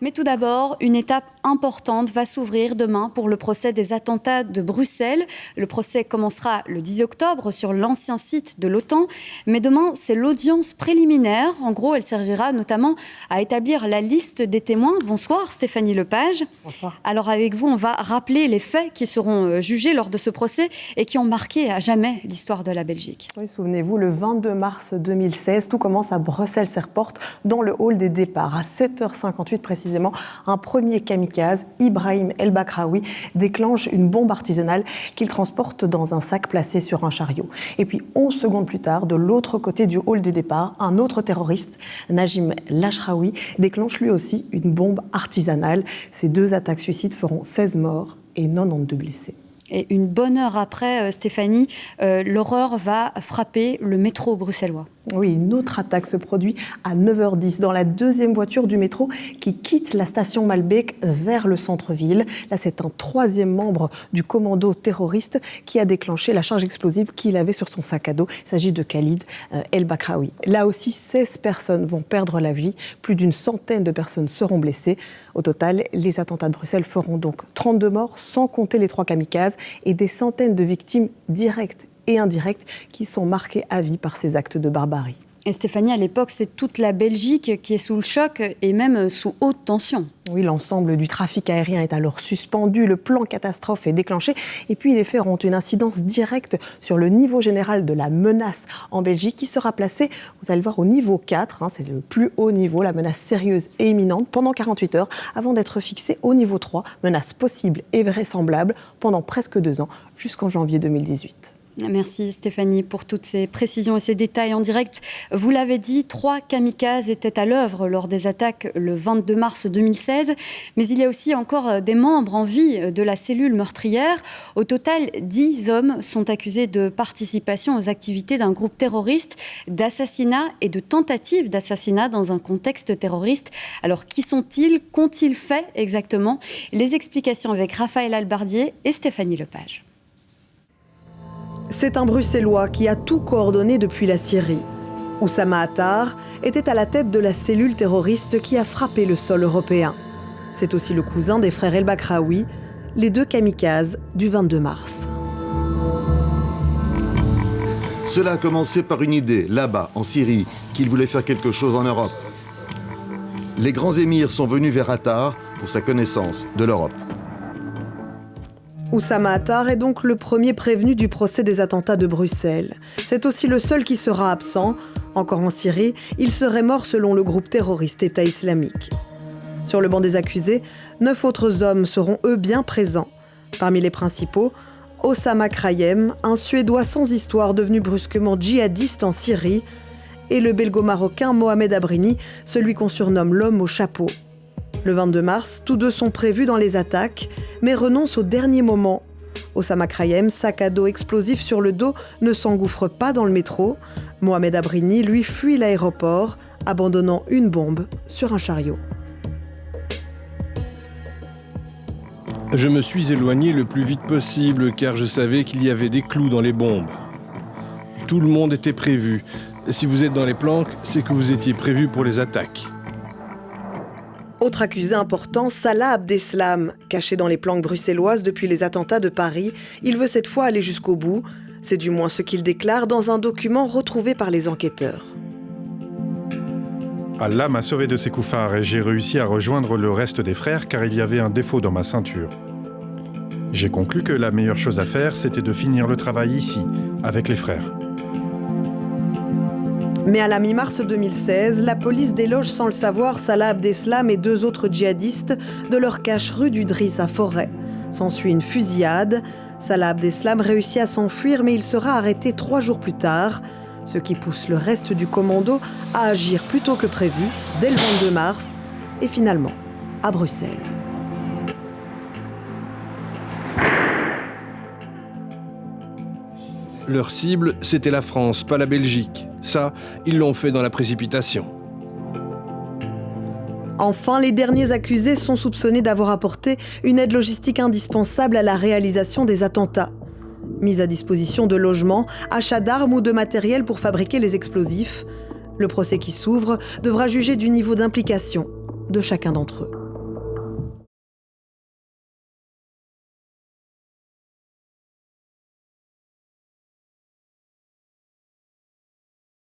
Mais tout d'abord, une étape importante va s'ouvrir demain pour le procès des attentats de Bruxelles. Le procès commencera le 10 octobre sur l'ancien site de l'OTAN. Mais demain, c'est l'audience préliminaire. En gros, elle servira notamment à établir la liste des témoins. Bonsoir Stéphanie Lepage. Bonsoir. Alors avec vous, on va rappeler les faits qui seront jugés lors de ce procès et qui ont marqué à jamais l'histoire de la Belgique. Oui, souvenez-vous, le 22 mars 2016, tout commence à Bruxelles Airport, dans le hall des départs. À 7h58 précisément, un premier kamikaze, Ibrahim El Bakraoui, déclenche une bombe artisanale qu'il transporte dans un sac placé sur un chariot. Et puis 11 secondes plus tard, de l'autre côté du hall des départs, un autre terroriste, Najim Lachraoui, déclenche lui aussi une bombe artisanale. Ces deux attaques suicides feront 16 morts et 92 blessés. Et une bonne heure après, Stéphanie, l'horreur va frapper le métro bruxellois. Oui, une autre attaque se produit à 9h10 dans la deuxième voiture du métro qui quitte la station Malbec vers le centre-ville. Là, c'est un troisième membre du commando terroriste qui a déclenché la charge explosive qu'il avait sur son sac à dos. Il s'agit de Khalid El Bakraoui. Là aussi, 16 personnes vont perdre la vie. Plus d'une centaine de personnes seront blessées. Au total, les attentats de Bruxelles feront donc 32 morts, sans compter les 3 kamikazes, et des centaines de victimes directes et indirectes qui sont marquées à vie par ces actes de barbarie. Et Stéphanie, à l'époque, c'est toute la Belgique qui est sous le choc et même sous haute tension. Oui, l'ensemble du trafic aérien est alors suspendu, le plan catastrophe est déclenché et puis les faits auront une incidence directe sur le niveau général de la menace en Belgique qui sera placé, vous allez voir, au niveau 4, c'est le plus haut niveau, la menace sérieuse et imminente, pendant 48 heures avant d'être fixé au niveau 3, menace possible et vraisemblable pendant presque 2 ans, jusqu'en janvier 2018. Merci Stéphanie pour toutes ces précisions et ces détails en direct. Vous l'avez dit, 3 kamikazes étaient à l'œuvre lors des attaques le 22 mars 2016. Mais il y a aussi encore des membres en vie de la cellule meurtrière. Au total, 10 hommes sont accusés de participation aux activités d'un groupe terroriste, d'assassinat et de tentative d'assassinat dans un contexte terroriste. Alors qui sont-ils ? Qu'ont-ils fait exactement ? Les explications avec Raphaël Albardier et Stéphanie Lepage. C'est un Bruxellois qui a tout coordonné depuis la Syrie. Oussama Attar était à la tête de la cellule terroriste qui a frappé le sol européen. C'est aussi le cousin des frères El Bakraoui, les 2 kamikazes du 22 mars. Cela a commencé par une idée, là-bas, en Syrie, qu'il voulait faire quelque chose en Europe. Les grands émirs sont venus vers Attar pour sa connaissance de l'Europe. Oussama Attar est donc le premier prévenu du procès des attentats de Bruxelles. C'est aussi le seul qui sera absent. Encore en Syrie, il serait mort selon le groupe terroriste État islamique. Sur le banc des accusés, 9 autres hommes seront eux bien présents. Parmi les principaux, Osama Krayem, un Suédois sans histoire devenu brusquement djihadiste en Syrie, et le belgo-marocain Mohamed Abrini, celui qu'on surnomme l'homme au chapeau. Le 22 mars, tous 2 sont prévus dans les attaques, mais renoncent au dernier moment. Osama Krayem, sac à dos explosif sur le dos, ne s'engouffre pas dans le métro. Mohamed Abrini, lui, fuit l'aéroport, abandonnant une bombe sur un chariot. Je me suis éloigné le plus vite possible car je savais qu'il y avait des clous dans les bombes. Tout le monde était prévu. Si vous êtes dans les planques, c'est que vous étiez prévu pour les attaques. Autre accusé important, Salah Abdeslam. Caché dans les planques bruxelloises depuis les attentats de Paris, il veut cette fois aller jusqu'au bout. C'est du moins ce qu'il déclare dans un document retrouvé par les enquêteurs. Allah m'a sauvé de ces koufars et j'ai réussi à rejoindre le reste des frères car il y avait un défaut dans ma ceinture. J'ai conclu que la meilleure chose à faire, c'était de finir le travail ici, avec les frères. Mais à la mi-mars 2016, la police déloge sans le savoir Salah Abdeslam et 2 autres djihadistes de leur cache rue du Driss à Forêt. S'ensuit une fusillade. Salah Abdeslam réussit à s'enfuir, mais il sera arrêté 3 jours plus tard, ce qui pousse le reste du commando à agir plus tôt que prévu, dès le 22 mars, et finalement à Bruxelles. Leur cible, c'était la France, pas la Belgique. Ça, ils l'ont fait dans la précipitation. Enfin, les derniers accusés sont soupçonnés d'avoir apporté une aide logistique indispensable à la réalisation des attentats. Mise à disposition de logements, achat d'armes ou de matériel pour fabriquer les explosifs. Le procès qui s'ouvre devra juger du niveau d'implication de chacun d'entre eux.